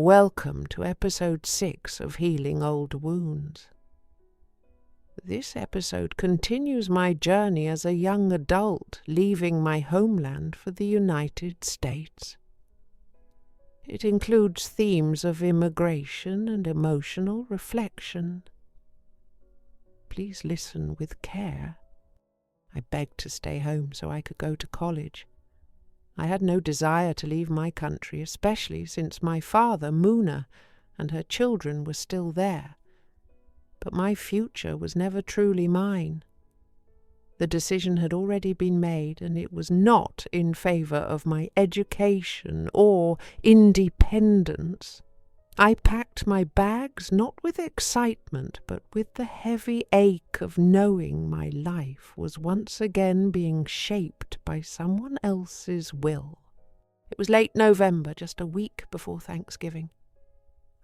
Welcome to episode 6 of Healing Old Wounds. This episode continues my journey as a young adult, leaving my homeland for the United States. It includes themes of immigration and emotional reflection. Please listen with care. I begged to stay home so I could go to college. I had no desire to leave my country, especially since my father, Muna, and her children were still there. But my future was never truly mine. The decision had already been made, and it was not in favor of my education or independence. I packed my bags not with excitement, but with the heavy ache of knowing my life was once again being shaped by someone else's will. It was late November, just a week before Thanksgiving.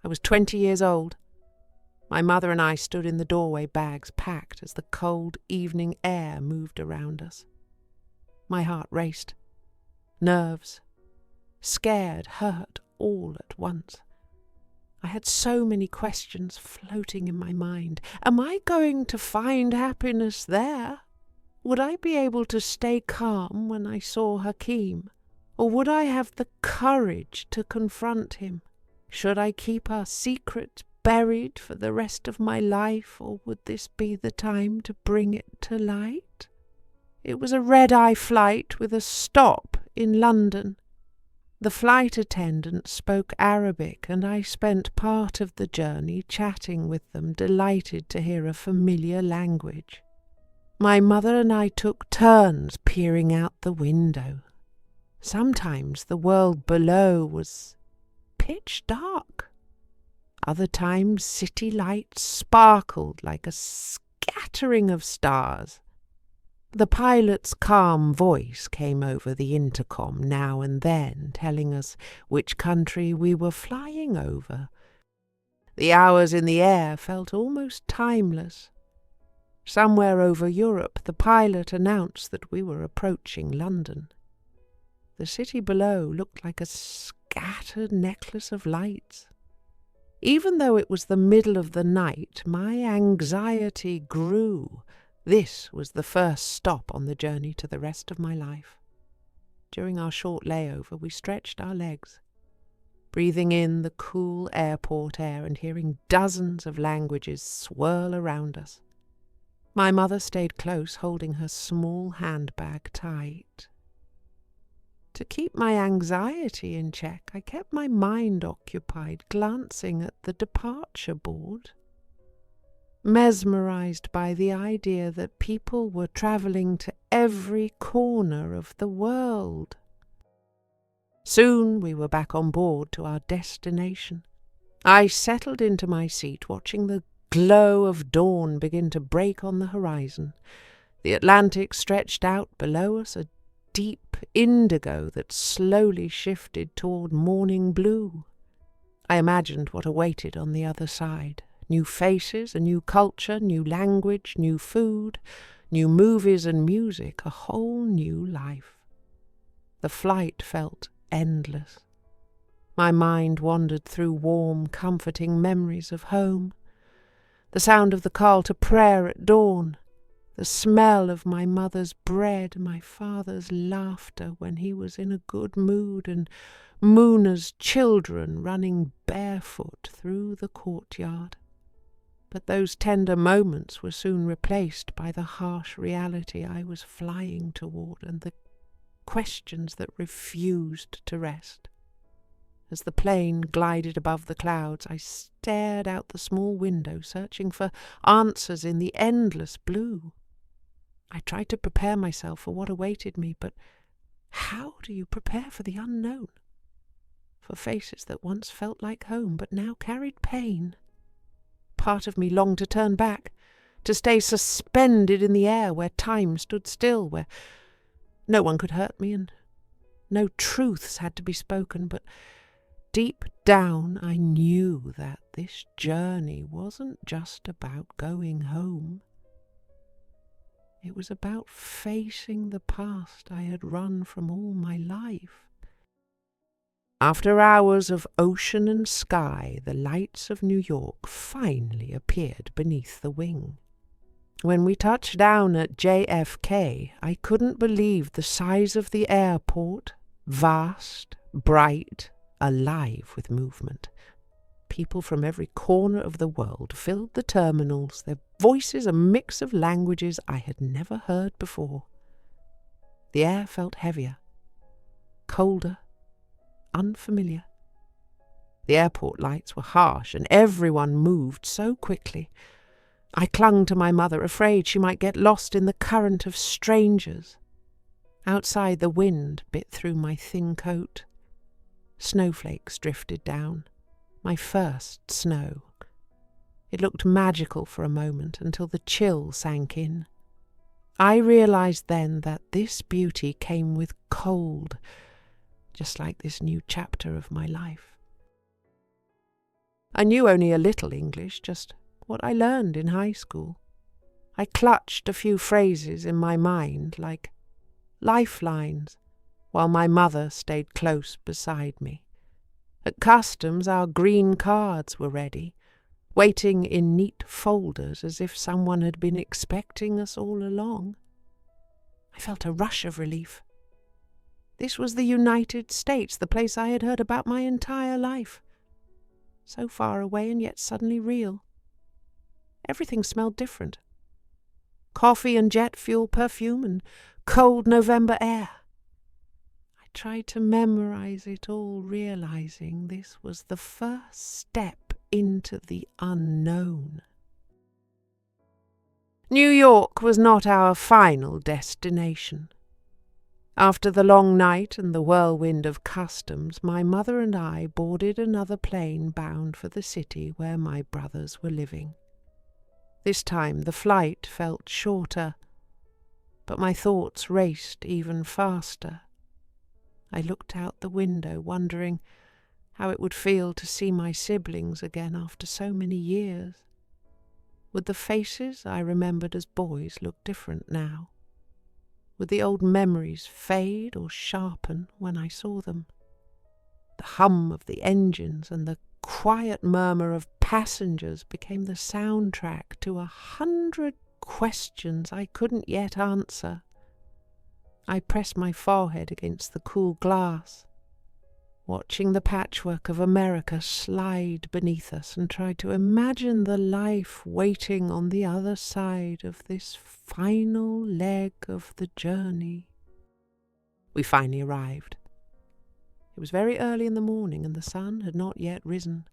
I was 20 years old. My mother and I stood in the doorway, bags packed, as the cold evening air moved around us. My heart raced. Nerves, scared, hurt, all at once. I had so many questions floating in my mind. Am I going to find happiness there? Would I be able to stay calm when I saw Hakeem? Or would I have the courage to confront him? Should I keep our secret buried for the rest of my life, or would this be the time to bring it to light? It was a red-eye flight with a stop in London. The flight attendants spoke Arabic, and I spent part of the journey chatting with them, delighted to hear a familiar language. My mother and I took turns peering out the window. Sometimes the world below was pitch dark. Other times city lights sparkled like a scattering of stars. The pilot's calm voice came over the intercom now and then, telling us which country we were flying over. The hours in the air felt almost timeless. Somewhere over Europe, the pilot announced that we were approaching London. The city below looked like a scattered necklace of lights. Even though it was the middle of the night, my anxiety grew. This was the first stop on the journey to the rest of my life. During our short layover, we stretched our legs, breathing in the cool airport air and hearing dozens of languages swirl around us. My mother stayed close, holding her small handbag tight. To keep my anxiety in check, I kept my mind occupied, glancing at the departure board. Mesmerized by the idea that people were travelling to every corner of the world. Soon we were back on board to our destination. I settled into my seat, watching the glow of dawn begin to break on the horizon. The Atlantic stretched out below us, a deep indigo that slowly shifted toward morning blue. I imagined what awaited on the other side. New faces, a new culture, new language, new food, new movies and music, a whole new life. The flight felt endless. My mind wandered through warm, comforting memories of home. The sound of the call to prayer at dawn, the smell of my mother's bread, my father's laughter when he was in a good mood, and Muna's children running barefoot through the courtyard. But those tender moments were soon replaced by the harsh reality I was flying toward and the questions that refused to rest. As the plane glided above the clouds, I stared out the small window, searching for answers in the endless blue. I tried to prepare myself for what awaited me, but how do you prepare for the unknown? For faces that once felt like home, but now carried pain. Part of me longed to turn back, to stay suspended in the air where time stood still, where no one could hurt me and no truths had to be spoken. But deep down I knew that this journey wasn't just about going home. It was about facing the past I had run from all my life. After hours of ocean and sky, the lights of New York finally appeared beneath the wing. When we touched down at JFK, I couldn't believe the size of the airport, vast, bright, alive with movement. People from every corner of the world filled the terminals, their voices a mix of languages I had never heard before. The air felt heavier, colder, unfamiliar. The airport lights were harsh, and everyone moved so quickly. I clung to my mother, afraid she might get lost in the current of strangers. Outside, the wind bit through my thin coat. Snowflakes drifted down. My first snow. It looked magical for a moment until the chill sank in. I realized then that this beauty came with cold, just like this new chapter of my life. I knew only a little English, just what I learned in high school. I clutched a few phrases in my mind, like lifelines, while my mother stayed close beside me. At customs, our green cards were ready, waiting in neat folders as if someone had been expecting us all along. I felt a rush of relief. This was the United States, the place I had heard about my entire life. So far away and yet suddenly real. Everything smelled different. Coffee and jet fuel perfume and cold November air. I tried to memorize it all, realizing this was the first step into the unknown. New York was not our final destination. After the long night and the whirlwind of customs, my mother and I boarded another plane bound for the city where my brothers were living. This time the flight felt shorter, but my thoughts raced even faster. I looked out the window, wondering how it would feel to see my siblings again after so many years. Would the faces I remembered as boys look different now? Would the old memories fade or sharpen when I saw them? The hum of the engines and the quiet murmur of passengers became the soundtrack to 100 questions I couldn't yet answer. I pressed my forehead against the cool glass, watching the patchwork of America slide beneath us, and tried to imagine the life waiting on the other side of this final leg of the journey. We finally arrived. It was very early in the morning, and the sun had not yet risen.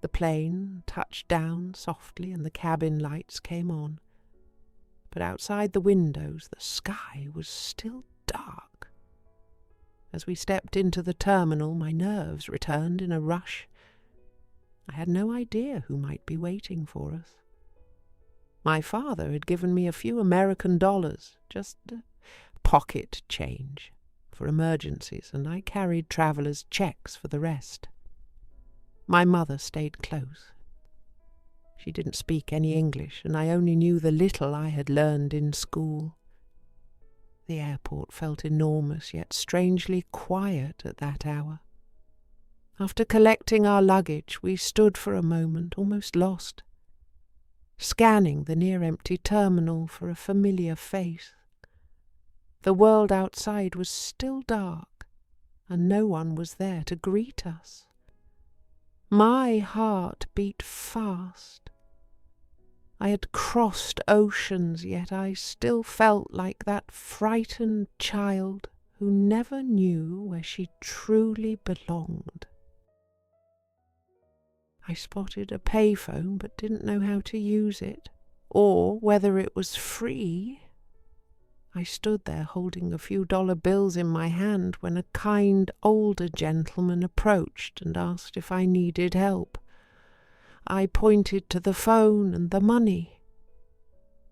The plane touched down softly, and the cabin lights came on. But outside the windows, the sky was still dark. As we stepped into the terminal, my nerves returned in a rush. I had no idea who might be waiting for us. My father had given me a few American dollars, just pocket change, for emergencies, and I carried travelers' checks for the rest. My mother stayed close. She didn't speak any English, and I only knew the little I had learned in school. The airport felt enormous, yet strangely quiet at that hour. After collecting our luggage, we stood for a moment, almost lost, scanning the near-empty terminal for a familiar face. The world outside was still dark, and no one was there to greet us. My heart beat fast. I had crossed oceans, yet I still felt like that frightened child who never knew where she truly belonged. I spotted a payphone but didn't know how to use it, or whether it was free. I stood there holding a few dollar bills in my hand when a kind older gentleman approached and asked if I needed help. I pointed to the phone and the money,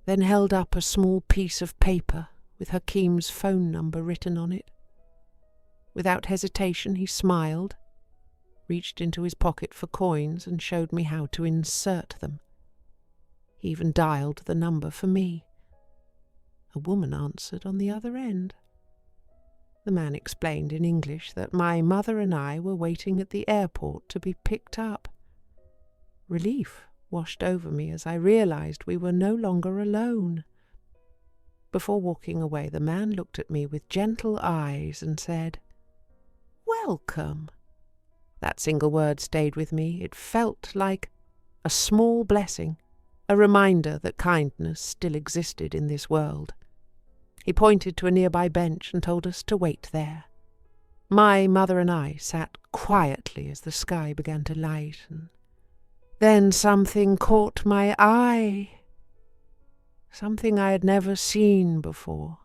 then held up a small piece of paper with Hakeem's phone number written on it. Without hesitation he smiled, reached into his pocket for coins, and showed me how to insert them. He even dialed the number for me. A woman answered on the other end. The man explained in English that my mother and I were waiting at the airport to be picked up. Relief washed over me as I realized we were no longer alone. Before walking away, the man looked at me with gentle eyes and said, "Welcome." That single word stayed with me. It felt like a small blessing, a reminder that kindness still existed in this world. He pointed to a nearby bench and told us to wait there. My mother and I sat quietly as the sky began to lighten. Then something caught my eye. Something I had never seen before.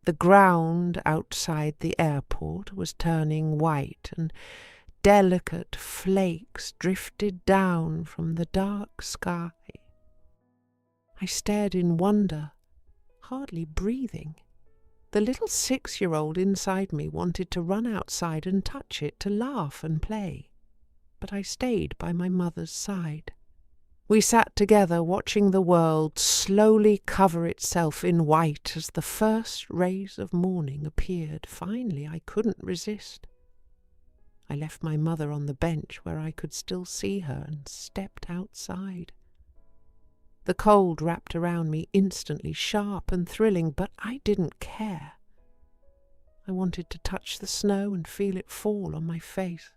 The ground outside the airport was turning white, and delicate flakes drifted down from the dark sky. I stared in wonder, hardly breathing. The little 6-year-old inside me wanted to run outside and touch it, to laugh and play. But I stayed by my mother's side. We sat together watching the world slowly cover itself in white as the first rays of morning appeared. Finally, I couldn't resist. I left my mother on the bench where I could still see her and stepped outside. The cold wrapped around me instantly, sharp and thrilling, but I didn't care. I wanted to touch the snow and feel it fall on my face.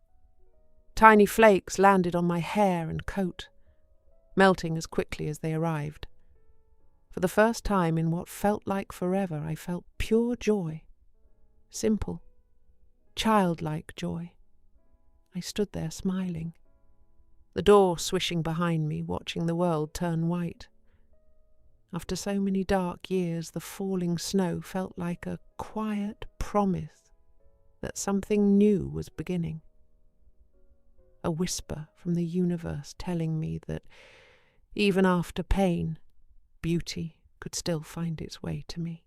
Tiny flakes landed on my hair and coat, melting as quickly as they arrived. For the first time in what felt like forever, I felt pure joy. Simple, childlike joy. I stood there smiling, the door swishing behind me, watching the world turn white. After so many dark years, the falling snow felt like a quiet promise that something new was beginning. A whisper from the universe telling me that even after pain, beauty could still find its way to me.